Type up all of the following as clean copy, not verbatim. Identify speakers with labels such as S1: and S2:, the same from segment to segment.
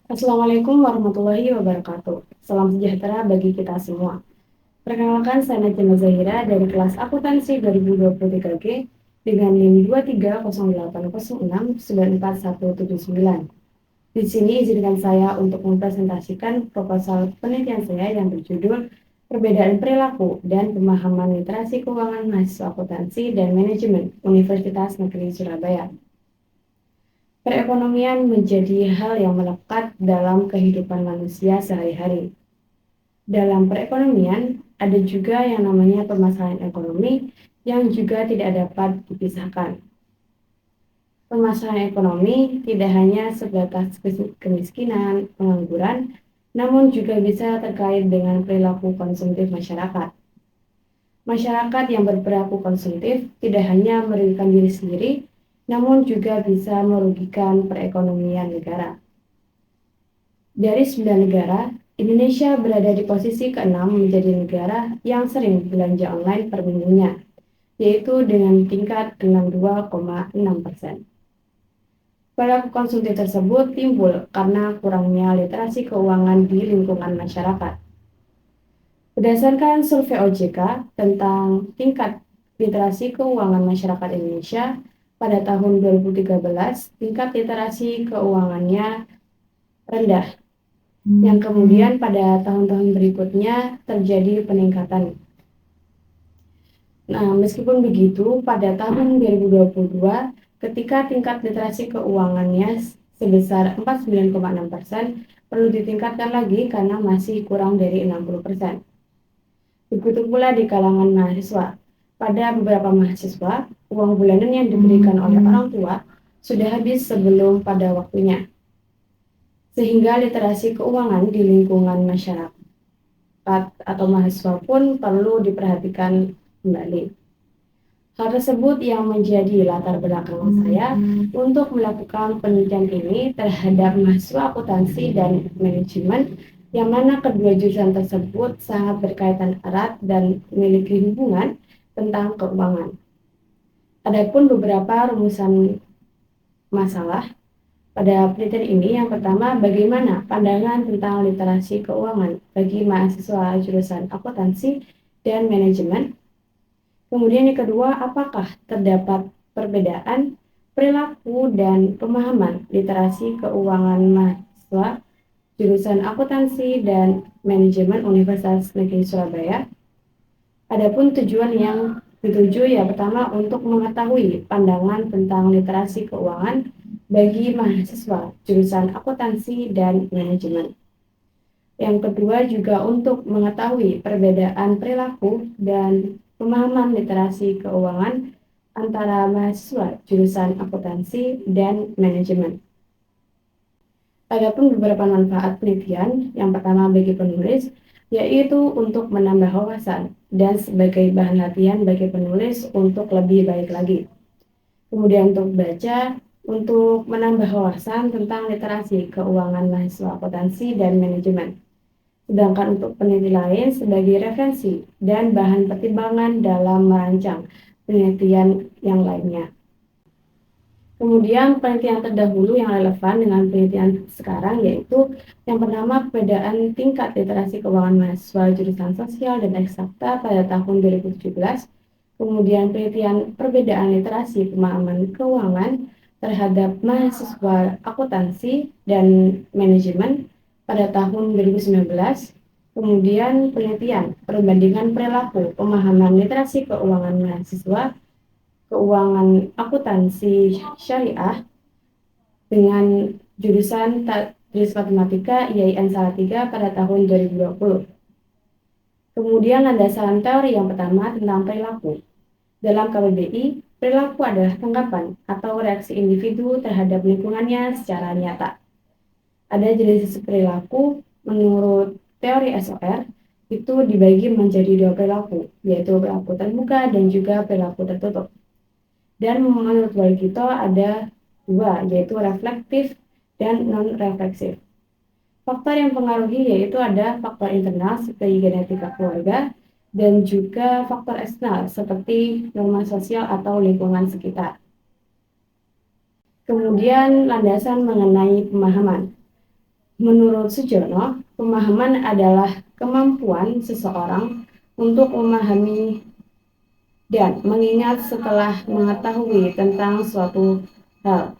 S1: Assalamualaikum warahmatullahi wabarakatuh. Salam sejahtera bagi kita semua. Perkenalkan, saya Najma Zahira dari kelas Akuntansi 2023G dengan NIM 2308069947179. Di sini izinkan saya untuk mempresentasikan proposal penelitian saya yang berjudul Perbedaan Perilaku dan Pemahaman Literasi Keuangan Mahasiswa Akuntansi dan Manajemen Universitas Negeri Surabaya. Perekonomian menjadi hal yang melekat dalam kehidupan manusia sehari-hari. Dalam perekonomian, ada juga yang namanya permasalahan ekonomi yang juga tidak dapat dipisahkan. Permasalahan ekonomi tidak hanya sebatas kemiskinan, pengangguran, namun juga bisa terkait dengan perilaku konsumtif masyarakat. Masyarakat yang berperilaku konsumtif tidak hanya merugikan diri sendiri, namun juga bisa merugikan perekonomian negara. Dari 9 negara, Indonesia berada di posisi ke-6 menjadi negara yang sering belanja online per minggunya, yaitu dengan tingkat 62,6%. Perilaku konsumtif tersebut timbul karena kurangnya literasi keuangan di lingkungan masyarakat. Berdasarkan survei OJK tentang tingkat literasi keuangan masyarakat Indonesia, pada tahun 2013, tingkat literasi keuangannya rendah, yang kemudian pada tahun-tahun berikutnya terjadi peningkatan. Nah, meskipun begitu, pada tahun 2022, ketika tingkat literasi keuangannya sebesar 49,6%, perlu ditingkatkan lagi karena masih kurang dari 60%. Begitu pula di kalangan mahasiswa. Pada beberapa mahasiswa, uang bulanan yang diberikan oleh orang tua sudah habis sebelum pada waktunya. Sehingga literasi keuangan di lingkungan masyarakat atau mahasiswa pun perlu diperhatikan kembali. Hal tersebut yang menjadi latar belakang saya untuk melakukan penelitian ini terhadap mahasiswa akuntansi dan manajemen, yang mana kedua jurusan tersebut sangat berkaitan erat dan memiliki hubungan tentang keuangan. Adapun beberapa rumusan masalah pada penelitian ini, yang pertama, bagaimana pandangan tentang literasi keuangan bagi mahasiswa jurusan akuntansi dan manajemen. Kemudian yang kedua, apakah terdapat perbedaan perilaku dan pemahaman literasi keuangan mahasiswa jurusan akuntansi dan manajemen Universitas Negeri Surabaya. Adapun tujuan yang dituju, ya pertama, untuk mengetahui pandangan tentang literasi keuangan bagi mahasiswa jurusan akuntansi dan manajemen. Yang kedua juga untuk mengetahui perbedaan perilaku dan pemahaman literasi keuangan antara mahasiswa jurusan akuntansi dan manajemen. Adapun beberapa manfaat penelitian, yang pertama bagi penulis, yaitu untuk menambah wawasan dan sebagai bahan latihan bagi penulis untuk lebih baik lagi. Kemudian untuk baca, untuk menambah wawasan tentang literasi keuangan mahasiswa akuntansi dan manajemen. Sedangkan untuk peneliti lain sebagai referensi dan bahan pertimbangan dalam merancang penelitian yang lainnya. Kemudian penelitian terdahulu yang relevan dengan penelitian sekarang, yaitu yang pertama, perbedaan tingkat literasi keuangan mahasiswa jurusan sosial dan eksakta pada tahun 2017. Kemudian penelitian perbedaan literasi pemahaman keuangan terhadap mahasiswa akuntansi dan manajemen pada tahun 2019. Kemudian penelitian perbandingan perilaku pemahaman literasi keuangan mahasiswa keuangan akuntansi syariah dengan jurusan Matematika IAIN Salatiga pada tahun 2020. Kemudian landasan teori yang pertama tentang perilaku. Dalam KBBI, perilaku adalah tanggapan atau reaksi individu terhadap lingkungannya secara nyata. Ada jenis perilaku menurut teori SOR itu dibagi menjadi dua perilaku, yaitu perilaku terbuka dan juga perilaku tertutup. Dan menurut Walgito ada dua, yaitu reflektif dan non-refleksif. Faktor yang mempengaruhi yaitu ada faktor internal seperti genetika keluarga dan juga faktor eksternal seperti norma sosial atau lingkungan sekitar. Kemudian landasan mengenai pemahaman. Menurut Sujono, pemahaman adalah kemampuan seseorang untuk memahami dan mengingat setelah mengetahui tentang suatu hal.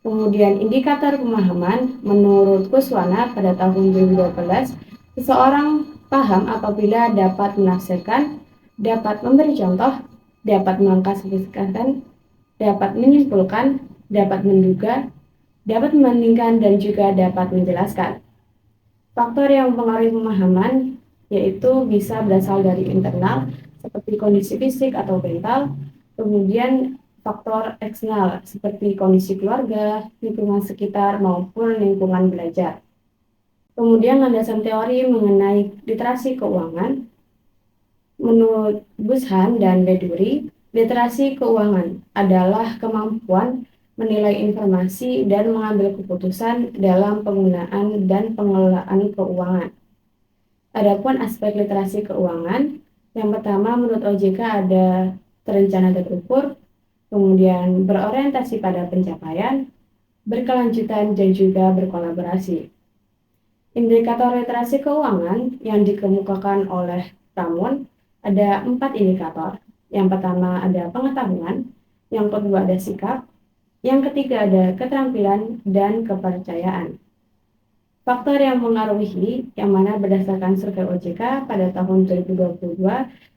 S1: Kemudian indikator pemahaman, menurut Kuswana pada tahun 2012, seseorang paham apabila dapat menafsirkan, dapat memberi contoh, dapat mengklasifikasikan, dapat menyimpulkan, dapat menduga, dapat membandingkan, dan juga dapat menjelaskan. Faktor yang mempengaruhi pemahaman yaitu bisa berasal dari internal, seperti kondisi fisik atau mental, kemudian faktor eksternal, seperti kondisi keluarga, lingkungan sekitar, maupun lingkungan belajar. Kemudian landasan teori mengenai literasi keuangan, menurut Bushan dan Beduri, literasi keuangan adalah kemampuan menilai informasi dan mengambil keputusan dalam penggunaan dan pengelolaan keuangan. Adapun aspek literasi keuangan, yang pertama menurut OJK ada terencana dan terukur, kemudian berorientasi pada pencapaian, berkelanjutan, dan juga berkolaborasi. Indikator literasi keuangan yang dikemukakan oleh Ramon ada 4 indikator. Yang pertama ada pengetahuan, yang kedua ada sikap, yang ketiga ada keterampilan dan kepercayaan. Faktor yang mengaruhi, yang mana berdasarkan survei OJK pada tahun 2022,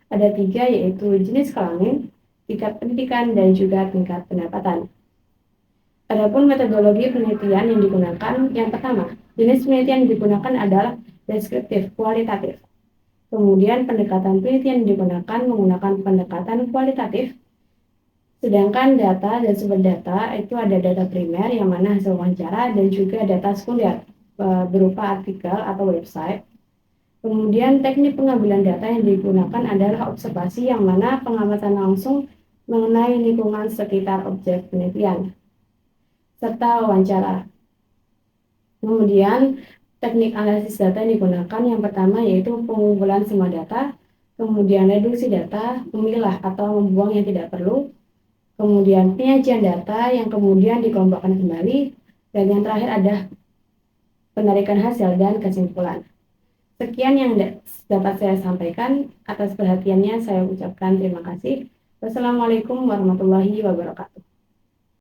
S1: ada 3, yaitu jenis kelamin, tingkat pendidikan, dan juga tingkat pendapatan. Adapun metodologi penelitian yang digunakan, yang pertama, jenis penelitian yang digunakan adalah deskriptif, kualitatif. Kemudian pendekatan penelitian yang digunakan menggunakan pendekatan kualitatif, sedangkan data dan sumber data itu ada data primer yang mana hasil wawancara dan juga data sekunder berupa artikel atau website. Kemudian teknik pengambilan data yang digunakan adalah observasi yang mana pengamatan langsung mengenai lingkungan sekitar objek penelitian, serta wawancara. Kemudian teknik analisis data yang digunakan yang pertama yaitu pengumpulan semua data, kemudian reduksi data, memilah atau membuang yang tidak perlu, kemudian penyajian data yang kemudian dikelompokkan kembali, dan yang terakhir ada penarikan hasil dan kesimpulan. Sekian yang dapat saya sampaikan. Atas perhatiannya saya ucapkan terima kasih. Wassalamualaikum warahmatullahi wabarakatuh.